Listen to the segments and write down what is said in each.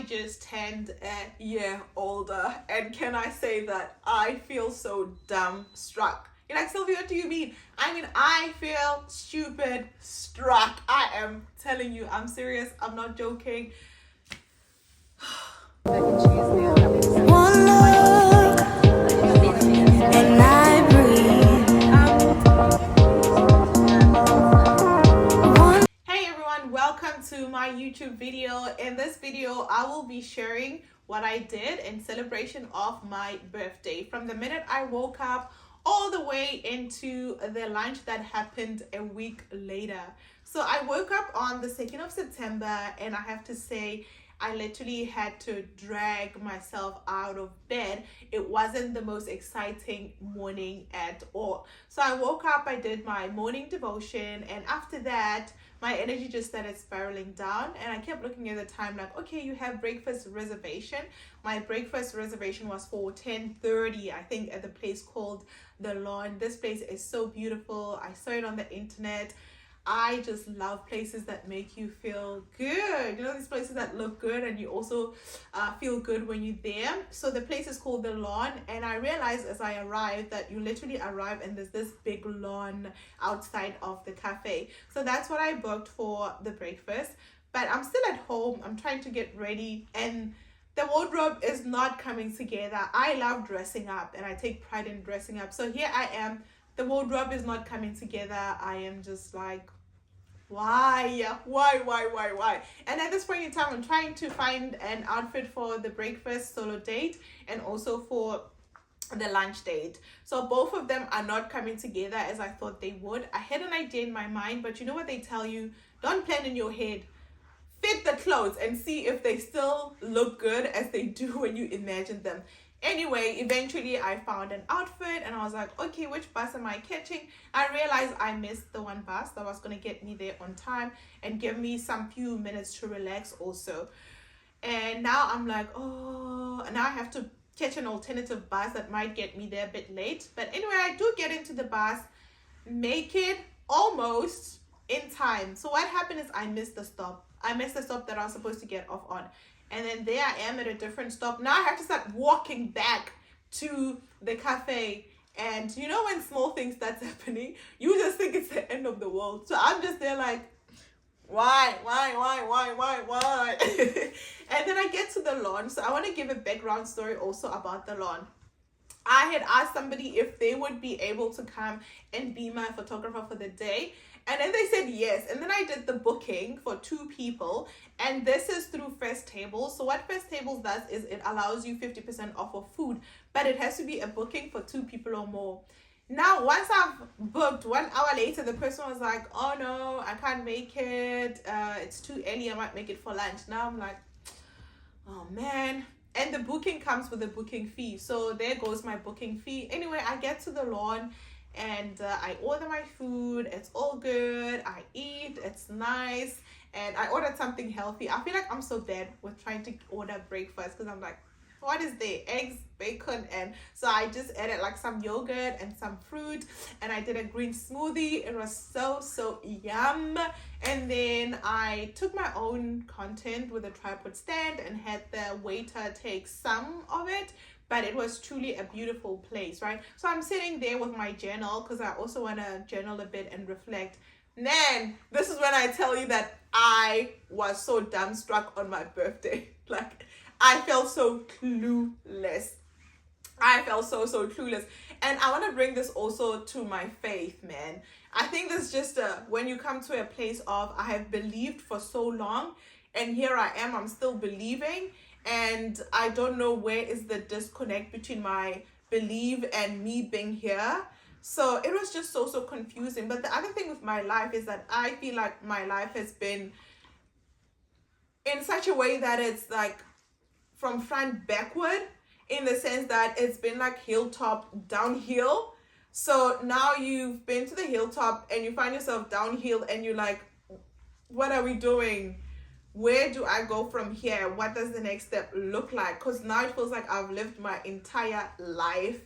just turned a year older, and can I say that I feel so dumbstruck. You're like, Sylvia, what do you mean? I mean, I feel stupid struck. I am telling you, I'm serious. I'm not joking. One look, and I breathe. Hey everyone, welcome to my YouTube video. In this video, I will be sharing what I did in celebration of my birthday. From the minute I woke up all the way into the lunch that happened a week later. So I woke up on the 2nd of September, and I have to say, I literally had to drag myself out of bed. It wasn't the most exciting morning at all. So I woke up, I did my morning devotion, and after that, my energy just started spiraling down, and I kept looking at the time like, okay, you have breakfast reservation. My breakfast reservation was for 10:30, I think, at the place called The Lawn. This place is so beautiful. I saw it on the internet. I just love places that make you feel good. You know, these places that look good and you also feel good when you're there. So the place is called The Lawn, and I realized as I arrived that you literally arrive and there's this big lawn outside of the cafe. So that's what I booked for the breakfast. But I'm still at home. I'm trying to get ready, and the wardrobe is not coming together. I love dressing up and I take pride in dressing up. So here I am. The wardrobe is not coming together. I am just like, why? And at this point in time, I'm trying to find an outfit for the breakfast solo date and also for the lunch date. So both of them are not coming together as I thought they would. I had an idea in my mind, but you know what they tell you? Don't plan in your head. Fit the clothes and see if they still look good as they do when you imagine them. Anyway, eventually I found an outfit and I was like, okay, which bus am I catching? I realized I missed the one bus that was going to get me there on time and give me some few minutes to relax also. And now I'm like, oh, and now I have to catch an alternative bus that might get me there a bit late. But anyway, I do get into the bus, make it almost in time. So what happened is I missed the stop. I missed the stop that I was supposed to get off on. And then there I am at a different stop. Now I have to start walking back to the cafe. And you know when small things that's happening, you just think it's the end of the world. So I'm just there like, why? And then I get to the lawn. So I want to give a background story also about the lawn. I had asked somebody if they would be able to come and be my photographer for the day. And then they said yes. And then I did the booking for 2 people. And this is through First Tables. So what First Tables does is it allows you 50% off of food. But it has to be a booking for 2 people or more. Now, once I've booked, 1 hour later, the person was like, oh no, I can't make it. It's too early. I might make it for lunch. Now I'm like, oh man. And the booking comes with a booking fee. So there goes my booking fee. Anyway, I get to the lawn and I order my food. It's all good. I eat. It's nice. And I ordered something healthy. I feel like I'm so bad with trying to order breakfast because I'm like, what is there? Eggs, bacon, and so I just added like some yogurt and some fruit, and I did a green smoothie. It was so yum. And then I took my own content with a tripod stand and had the waiter take some of it, but it was truly a beautiful place, right? So I'm sitting there with my journal because I also want to journal a bit and reflect. Then this is when I tell you that I was so dumbstruck on my birthday. Like, I felt so clueless. I felt so clueless. And I want to bring this also to my faith, man. I think this just when you come to a place of I have believed for so long, and here I am, I'm still believing, and I don't know where is the disconnect between my belief and me being here. So it was just so confusing. But the other thing with my life is that I feel like my life has been in such a way that it's like from front backward, in the sense that it's been like hilltop downhill. So now you've been to the hilltop and you find yourself downhill and you're like, what are we doing? Where do I go from here? What does the next step look like? Because now it feels like I've lived my entire life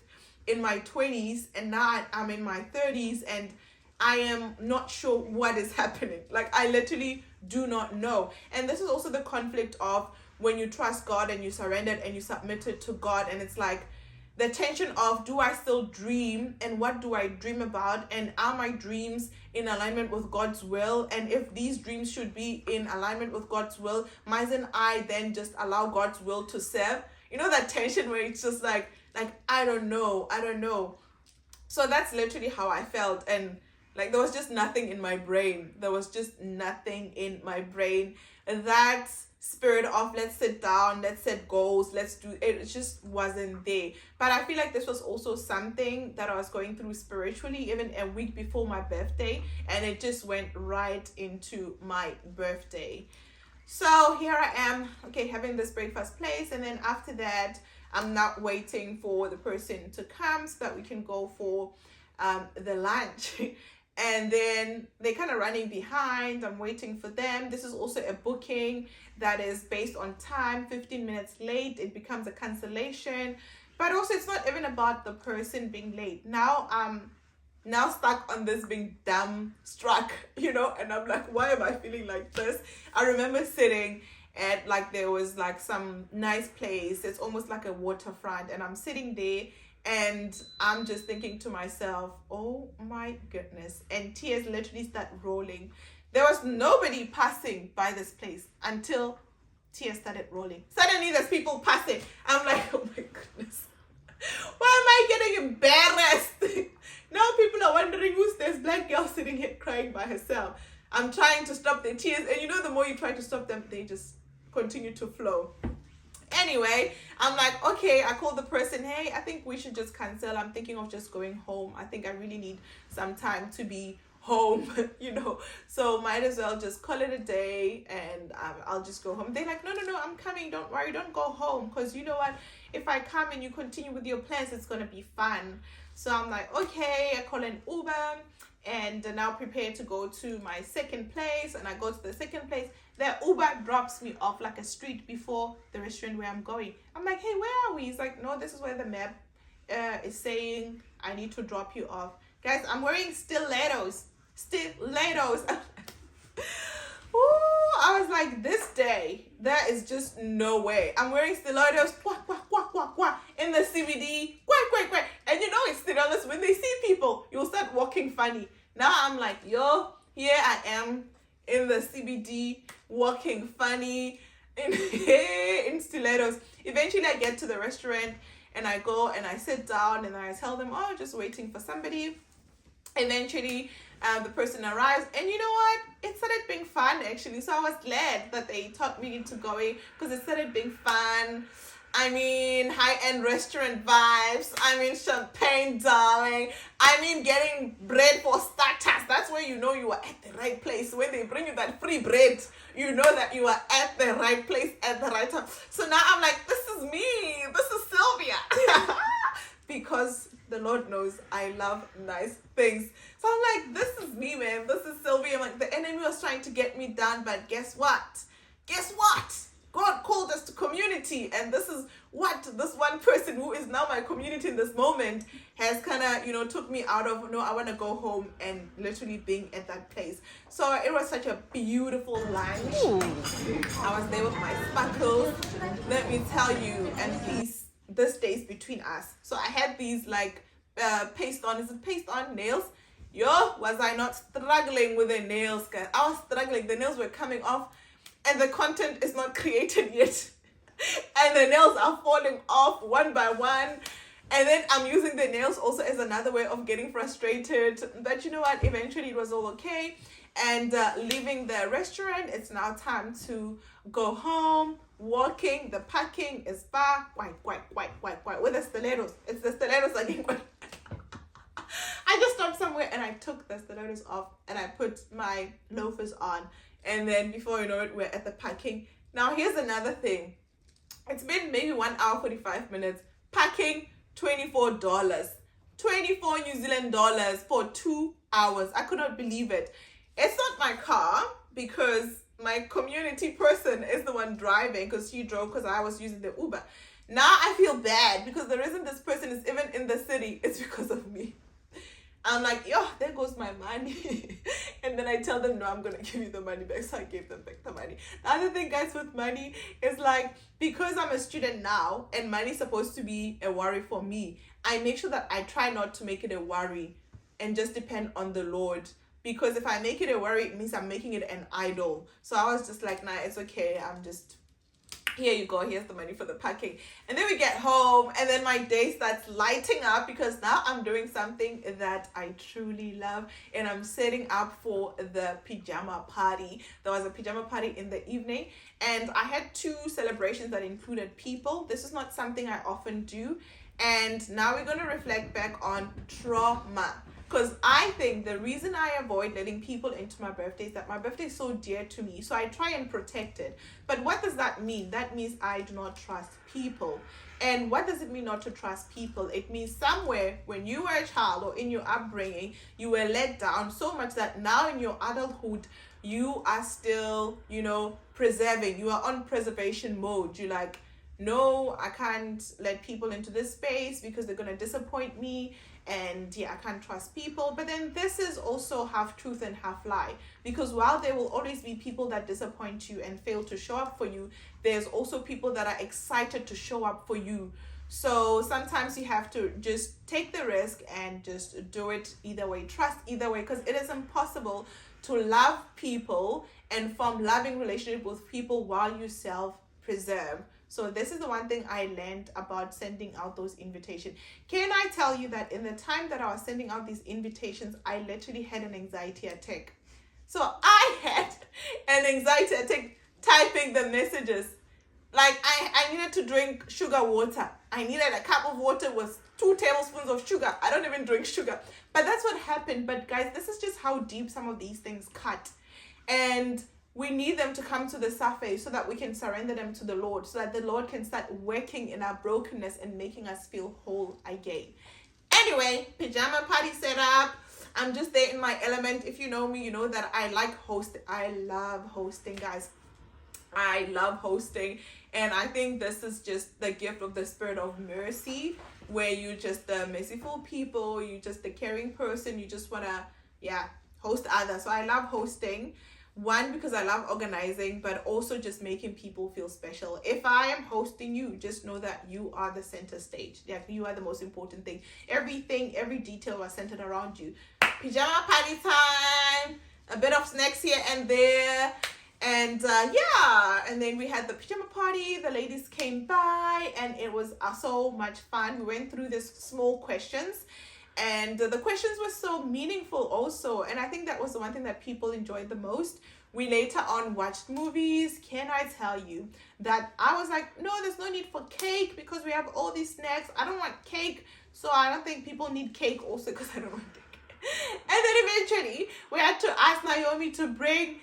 in my 20s, and now I'm in my 30s, and I am not sure what is happening. Like, I literally do not know. And this is also the conflict of when you trust God and you surrendered and you submitted to God, and it's like the tension of, do I still dream, and what do I dream about, and are my dreams in alignment with God's will? And if these dreams should be in alignment with God's will, mightn't I then just allow God's will to serve? You know, that tension where it's just like I don't know. So that's literally how I felt, and like there was just nothing in my brain. That spirit of let's sit down, let's set goals, let's do it, it just wasn't there. But I feel like this was also something that I was going through spiritually even a week before my birthday, and it just went right into my birthday. So here I am, okay, having this breakfast place, and then after that I'm not waiting for the person to come so that we can go for the lunch. And then they're kind of running behind. I'm waiting for them. This is also a booking that is based on time. 15 minutes late, it becomes a cancellation. But also, it's not even about the person being late. Now I'm stuck on this being dumbstruck, you know, and I'm like, why am I feeling like this? I remember sitting at like, there was like some nice place. It's almost like a waterfront, and I'm sitting there and I'm just thinking to myself, oh my goodness, and tears literally start rolling. There was nobody passing by this place until tears started rolling. Suddenly there's people passing. I'm like, oh my goodness, why am I getting embarrassed? Now people are wondering, who's this black girl sitting here crying by herself? I'm trying to stop the tears, and you know, the more you try to stop them, they just continue to flow. Anyway, I'm like, okay, I called the person, hey, I think we should just cancel. I'm thinking of just going home. I think I really need some time to be home, you know, so might as well just call it a day, and I'll just go home. They're like, no, I'm coming, don't worry, don't go home, because you know what, if I come and you continue with your plans, it's gonna be fun. So I'm like, okay, I call an Uber, and now prepare to go to my second place. And I go to the second place. The Uber drops me off like a street before the restaurant where I'm going. I'm like, hey, where are we? He's like, no, this is where the map is saying I need to drop you off. Guys, I'm wearing stilettos. Ooh, I was like, this day, there is just no way. I'm wearing stilettos, in the CBD, and you know it's stilettos. When they see people, you'll start walking funny. Now I'm like, yo, here I am in the CBD, walking funny, in stilettos. Eventually I get to the restaurant, and I go and I sit down, and I tell them, oh, just waiting for somebody. Eventually the person arrives, and you know what, it started being fun actually. So I was glad that they taught me into going, because it started being fun. I mean, high-end restaurant vibes. I mean, champagne, darling. I mean, getting bread for starters. That's where you know you are at the right place. When they bring you that free bread, you know that you are at the right place at the right time. So now I'm like, this is me. This is Sylvia. Because the Lord knows I love nice things. So I'm like, this is me, man. This is Sylvia. I'm like, the enemy was trying to get me down, but guess what? God called us to community, and this is what this one person who is now my community in this moment has kind of, you know, took me out of, no, I want to go home, and literally being at that place. So it was such a beautiful lunch. I was there with my sparkles, let me tell you, and this stays between us. So I had these like paste on nails. Yo, was I not struggling with the nails, guys? I was struggling. The nails were coming off, and the content is not created yet. And the nails are falling off one by one. And then I'm using the nails also as another way of getting frustrated. But you know what? Eventually it was all okay. And leaving the restaurant, it's now time to go home. Walking, the parking is far. Quite. With the stilettos. It's the stilettos again. I just stopped somewhere and I took the stilettos off and I put my loafers on. And then before you know it, we're at the parking. Now here's another thing. It's been maybe 1 hour, 45 minutes. Parking, $24. 24 New Zealand dollars for 2 hours. I could not believe it. It's not my car because my community person is the one driving, because she drove because I was using the Uber. Now I feel bad because the reason this person is even in the city is because of me. I'm like, yo, there goes my money. And then I tell them, no, I'm going to give you the money back. So I gave them back the money. The other thing, guys, with money is like, because I'm a student now and money is supposed to be a worry for me, I make sure that I try not to make it a worry and just depend on the Lord. Because if I make it a worry, it means I'm making it an idol. So I was just like, nah, it's okay. I'm just, here you go, here's the money for the parking. And then we get home and then my day starts lighting up because now I'm doing something that I truly love, and I'm setting up for the pyjama party. There was a pyjama party in the evening and I had 2 celebrations that included people. This is not something I often do, and now we're going to reflect back on trauma. Because I think the reason I avoid letting people into my birthday is that my birthday is so dear to me. So I try and protect it. But what does that mean? That means I do not trust people. And what does it mean not to trust people? It means somewhere when you were a child or in your upbringing, you were let down so much that now in your adulthood, you are still, preserving. You are on preservation mode. You're like, no, I can't let people into this space because they're going to disappoint me. And yeah, I can't trust people. But then this is also half truth and half lie, because while there will always be people that disappoint you and fail to show up for you, there's also people that are excited to show up for you. So sometimes you have to just take the risk and just do it either way. Trust either way, because it is impossible to love people and form loving relationship with people while you self-preserve. So this is the one thing I learned about sending out those invitations. Can I tell you that in the time that I was sending out these invitations, I literally had an anxiety attack. So I had an anxiety attack typing the messages. Like I needed to drink sugar water. I needed a cup of water with 2 tablespoons of sugar. I don't even drink sugar. But that's what happened. But guys, this is just how deep some of these things cut. And we need them to come to the surface so that we can surrender them to the Lord, so that the Lord can start working in our brokenness and making us feel whole again. Anyway, pyjama party set up. I'm just there in my element. If you know me, you know that I like hosting. I love hosting, guys. I love hosting. And I think this is just the gift of the spirit of mercy, where you just the merciful people, you just the caring person, you just want to, host others. So I love hosting. One, because I love organizing, but also just making people feel special. If I am hosting you, just know that you are the center stage. Yeah, you are the most important thing. Everything, every detail was centered around you. Pyjama party time, a bit of snacks here and there. And and then we had the pyjama party. The ladies came by and it was so much fun. We went through these small questions. And the questions were so meaningful also. And I think that was the one thing that people enjoyed the most. We later on watched movies. Can I tell you that I was like, no, there's no need for cake because we have all these snacks. I don't want cake. So I don't think people need cake also because I don't want cake. And then eventually we had to ask Naomi to bring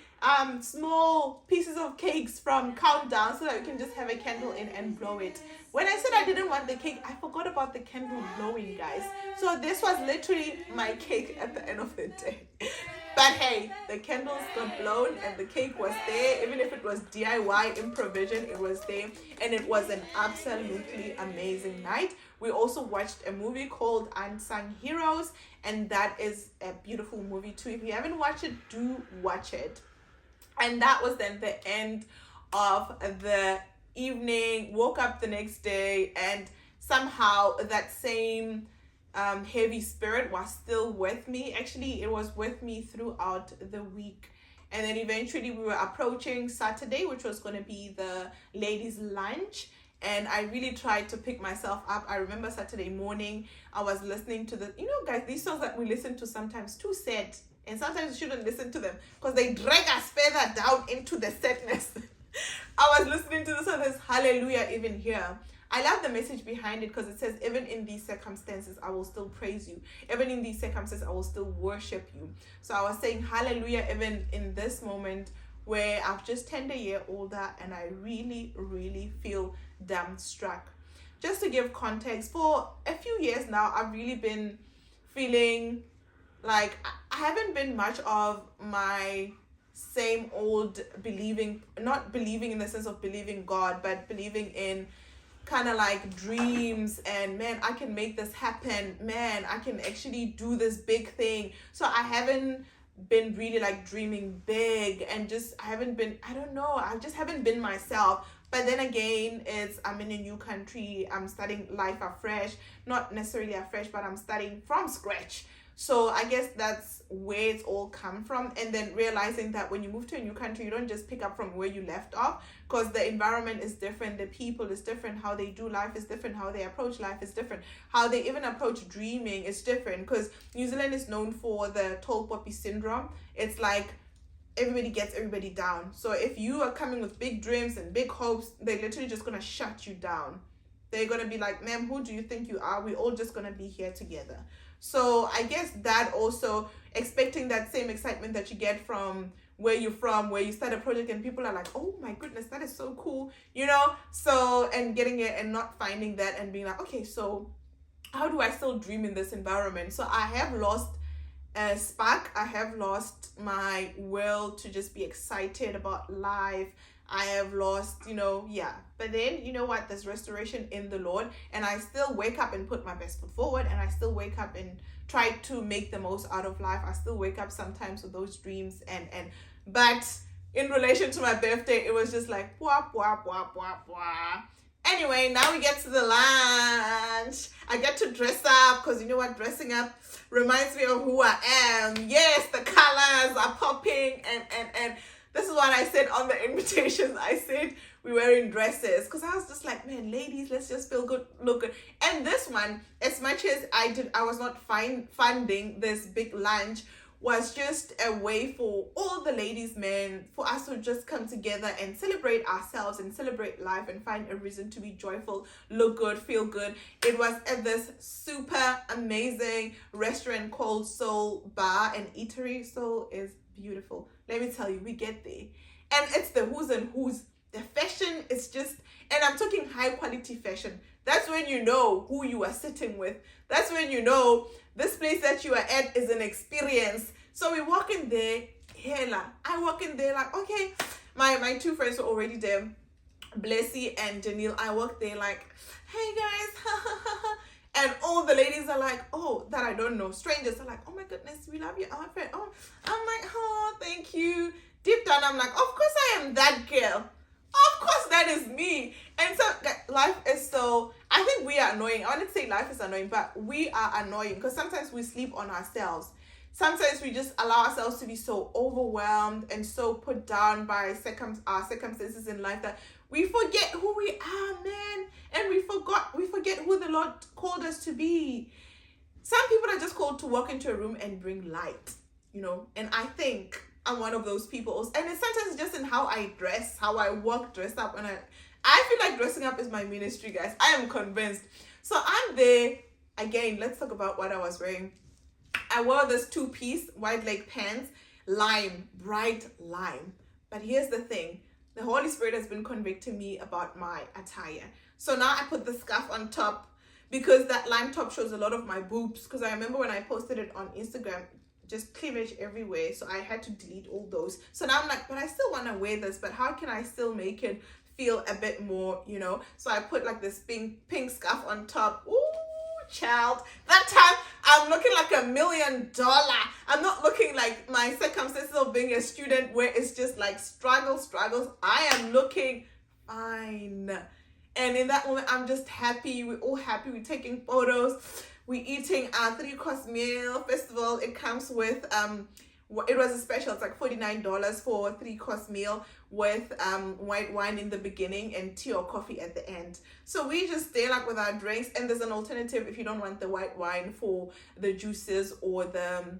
small pieces of cakes from Countdown so that we can just have a candle in and blow it. When I said I didn't want the cake, I forgot about the candle blowing, guys. So this was literally my cake at the end of the day. But hey, the candles got blown and the cake was there. Even if it was DIY improvisation, it was there. And it was an absolutely amazing night. We also watched a movie called Unsung Heroes, and that is a beautiful movie too. If you haven't watched it, do watch it. And that was then the end of the evening. Woke up the next day and somehow that same heavy spirit was still with me. Actually, it was with me throughout the week. And then eventually we were approaching Saturday, which was going to be the ladies' lunch. And I really tried to pick myself up. I remember Saturday morning, I was listening to guys, these songs that we listen to sometimes too sad. And sometimes you shouldn't listen to them because they drag us further down into the sadness. I was listening to this and there's hallelujah even here. I love the message behind it because it says, even in these circumstances, I will still praise you. Even in these circumstances, I will still worship you. So I was saying hallelujah even in this moment where I've just turned a year older and I really, really feel dumbstruck. Just to give context, for a few years now, I've really been feeling like I haven't been much of my same old believing, not believing in the sense of believing God, but believing in kind of like dreams and man, I can make this happen, man, I can actually do this big thing. So I haven't been really like dreaming big, and just I haven't been, I don't know, I just haven't been myself. But then again, I'm in a new country, I'm starting life afresh, not necessarily afresh, but I'm starting from scratch. So I guess that's where it's all come from. And then realizing that when you move to a new country, you don't just pick up from where you left off, because the environment is different, the people is different, how they do life is different, how they approach life is different, how they even approach dreaming is different. Because New Zealand is known for the tall poppy syndrome. It's like everybody gets everybody down. So if you are coming with big dreams and big hopes, they're literally just gonna shut you down. They're gonna be like, ma'am, who do you think you are? We're all just gonna be here together. So I guess that also, expecting that same excitement that you get from where you're from, where you start a project and people are like, oh my goodness, that is so cool, you know? So, and getting it and not finding that and being like, okay, so how do I still dream in this environment? So I have lost a spark. I have lost my will to just be excited about life. I have lost, but then you know what, there's restoration in the Lord, and I still wake up and put my best foot forward, and I still wake up and try to make the most out of life. I still wake up sometimes with those dreams, but in relation to my birthday, it was just like wah wah wah wah wah. Anyway, now we get to the lunch. I get to dress up, because you know what, dressing up reminds me of who I am. Yes, the colors are popping, and this is what I said on the invitations. I said we're wearing dresses, because I was just like, man, ladies, let's just feel good, look good. And this one, as much as I was not funding this big lunch, was just a way for all the ladies, men, for us to just come together and celebrate ourselves and celebrate life and find a reason to be joyful, look good, feel good. It was at this super amazing restaurant called Soul Bar and Eatery. Soul is beautiful. Let me tell you, we get there. And it's the who's and who's. The fashion is just, and I'm talking high quality fashion. That's when you know who you are sitting with. That's when you know this place that you are at is an experience. So we walk in there, I walk in there like, okay, my two friends were already there, Blessy and Janelle. I walk there like, hey guys, and all the ladies are like, oh, that I don't know, strangers are like, oh my goodness, we love your outfit. Oh, I'm like, oh, thank you. Deep down, I'm like, of course I am that girl. Of course that is me. And so life is so, I think we are annoying. I wouldn't say life is annoying, but we are annoying, because sometimes we sleep on ourselves. Sometimes we just allow ourselves to be so overwhelmed and so put down by our circumstances in life that we forget who we are, man. And we forget who the Lord called us to be. Some people are just called to walk into a room and bring light, and I think I'm one of those people. And it's sometimes just in how I dress, how I walk dressed up. And I feel like dressing up is my ministry, guys. I am convinced. So I'm there. Again, let's talk about what I was wearing. I wore this 2-piece white leg pants, bright lime. But here's the thing. The Holy Spirit has been convicting me about my attire. So now I put the scarf on top, because that lime top shows a lot of my boobs. Because I remember when I posted it on Instagram, just cleavage everywhere, so I had to delete all those. So now I'm like, but I still want to wear this, but how can I still make it feel a bit more, so I put like this pink scarf on top. Ooh, child, that time I'm looking like $1 million. I'm not looking like my circumstances of being a student where it's just like struggles. I am looking fine, and in that moment I'm just happy. We're all happy. We're taking photos. We're eating our 3-course meal. First of all, it comes with, it was a special. It's like $49 for a 3-course meal with white wine in the beginning and tea or coffee at the end. So we just stay like with our drinks, and there's an alternative if you don't want the white wine for the juices or the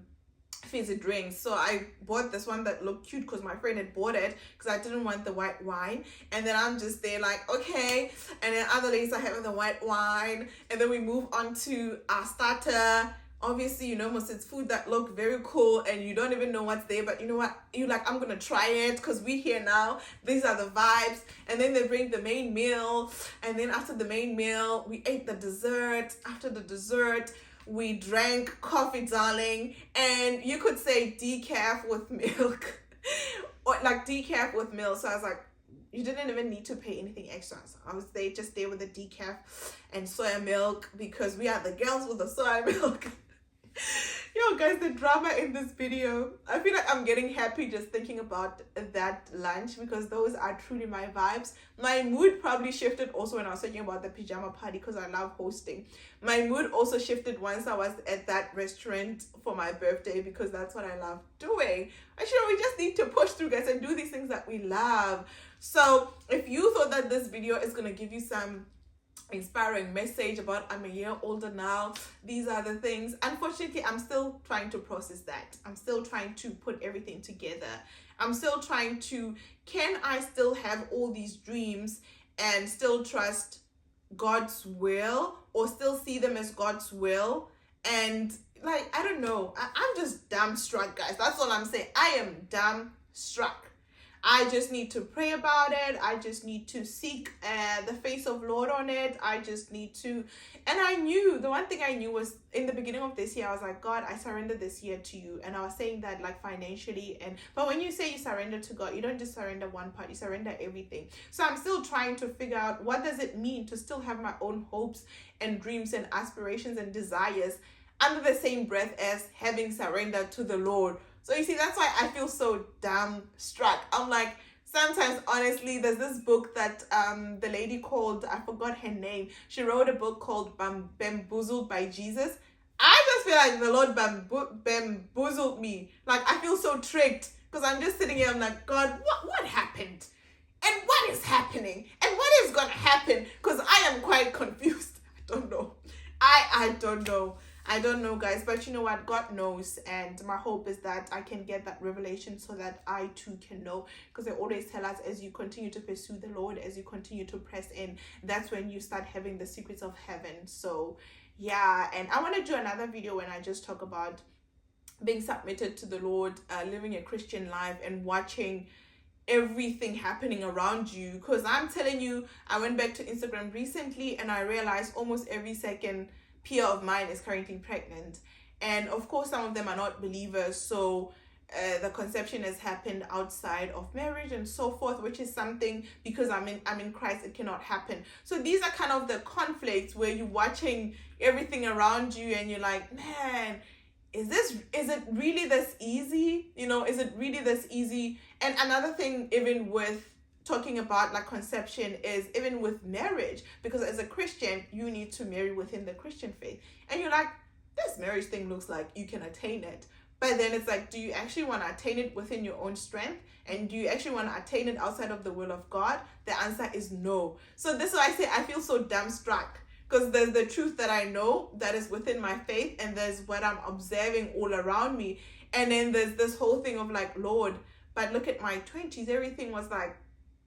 fizzy drinks. So I bought this one that looked cute because my friend had bought it, because I didn't want the white wine. And then I'm just there like, okay. And then other ladies are having the white wine, and then we move on to our starter. Obviously, most it's food that look very cool and you don't even know what's there, but you know what, you're like, I'm gonna try it because we're here now. These are the vibes. And then they bring the main meal, and then after the main meal we ate the dessert. After the dessert we drank coffee, darling, and you could say decaf with milk or like decaf with milk. So I was like, you didn't even need to pay anything extra. So I was just there with the decaf and soya milk, because we are the girls with the soya milk. Yo guys, the drama in this video, I feel like I'm getting happy just thinking about that lunch, because those are truly my vibes. My mood probably shifted also when I was talking about the pajama party, because I love hosting. My mood also shifted once I was at that restaurant for my birthday, because that's what I love doing. Actually, we just need to push through, guys, and do these things that we love. So if you thought that this video is going to give you some inspiring message about I'm a year older now, these are the things, unfortunately I'm still trying to process that. I'm still trying to put everything together. I'm still trying to, can I still have all these dreams and still trust God's will, or still see them as God's will? And like, I don't know, I'm just dumbstruck, guys. That's all I'm saying. I am dumbstruck. I just need to pray about it. I just need to seek the face of Lord on it. I just need to, and I knew, the one thing I knew was in the beginning of this year, I was like, God, I surrender this year to you. And I was saying that like financially, but when you say you surrender to God, you don't just surrender one part, you surrender everything. So I'm still trying to figure out, what does it mean to still have my own hopes and dreams and aspirations and desires under the same breath as having surrendered to the Lord. So you see, that's why I feel so dumbstruck. I'm like, sometimes, honestly, there's this book that the lady called, I forgot her name. She wrote a book called Bamboozled by Jesus. I just feel like the Lord bamboozled me. Like, I feel so tricked, because I'm just sitting here, I'm like, God, what happened? And what is happening? And what is going to happen? Because I am quite confused. I don't know. I don't know. I don't know, guys, but you know what? God knows, and my hope is that I can get that revelation so that I too can know, because they always tell us, as you continue to pursue the Lord, as you continue to press in, that's when you start having the secrets of heaven. So yeah, and I want to do another video when I just talk about being submitted to the Lord, living a Christian life, and watching everything happening around you. Because I'm telling you, I went back to Instagram recently and I realized almost every second peer of mine is currently pregnant, and of course some of them are not believers, so the conception has happened outside of marriage and so forth, which is something, because I'm in Christ, it cannot happen. So these are kind of the conflicts where you're watching everything around you and you're like, man, is it really this easy? You know, is it really this easy? And another thing, even with talking about like conception, is even with marriage, because as a Christian you need to marry within the Christian faith, and you're like, this marriage thing looks like you can attain it, but then it's like, do you actually want to attain it within your own strength, and do you actually want to attain it outside of the will of God? The answer is no. So this is why I say I feel so dumbstruck, because there's the truth that I know that is within my faith, and there's what I'm observing all around me, and then there's this whole thing of like, Lord, but look at my 20s, everything was like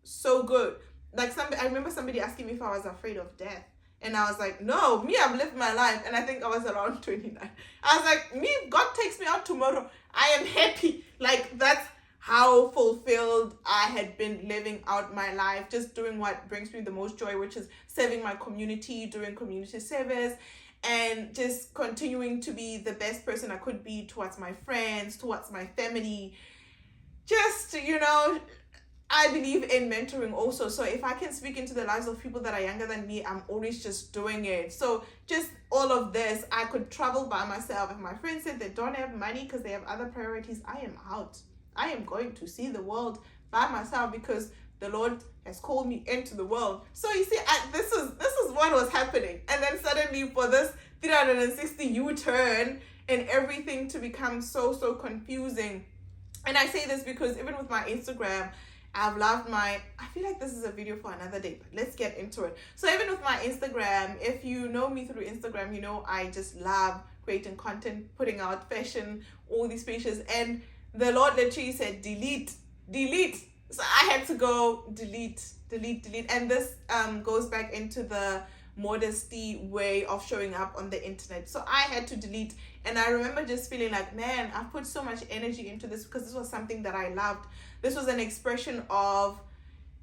so good. Like I remember somebody asking me if I was afraid of death, and I was like, no, me, I've lived my life. And I think I was around 29. I was like, me, God takes me out tomorrow, I am happy. Like, that's how fulfilled I had been living out my life, just doing what brings me the most joy, which is serving my community, doing community service, and just continuing to be the best person I could be towards my friends, towards my family. Just, you know, I believe in mentoring also. So if I can speak into the lives of people that are younger than me, I'm always just doing it. So just all of this, I could travel by myself. If my friends said they don't have money because they have other priorities, I am out. I am going to see the world by myself, because the Lord has called me into the world. So you see, this is what was happening. And then suddenly, for this 360 U-turn and everything to become so confusing. And I say this because even with my Instagram, I've loved I feel like this is a video for another day, but let's get into it. So even with my Instagram, if you know me through Instagram, you know I just love creating content, putting out fashion, all these pictures, and the Lord literally said, delete. So I had to go delete. And this goes back into the modesty way of showing up on the internet. So I had to delete, and I remember just feeling like, man, I've put so much energy into this, because this was something that I loved. This was an expression of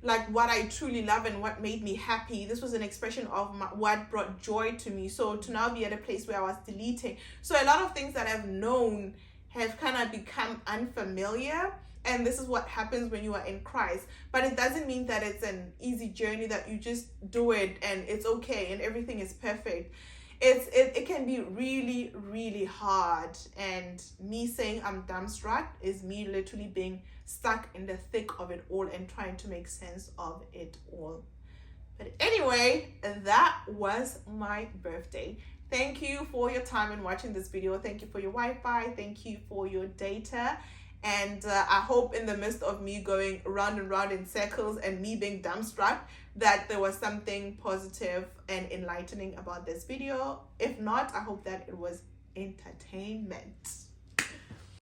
like what I truly love and what made me happy. This was an expression of what brought joy to me. So to now be at a place where I was deleting, so a lot of things that I've known have kind of become unfamiliar, And this is what happens when you are in Christ. But it doesn't mean that it's an easy journey, that you just do it and it's okay and everything is perfect. It can be really, really hard. And me saying I'm dumbstruck is me literally being stuck in the thick of it all and trying to make sense of it all. But anyway, that was my birthday. Thank you for your time in watching this video. Thank you for your Wi-Fi. Thank you for your data. And I hope in the midst of me going round and round in circles and me being dumbstruck, that there was something positive and enlightening about this video. If not, I hope that it was entertainment.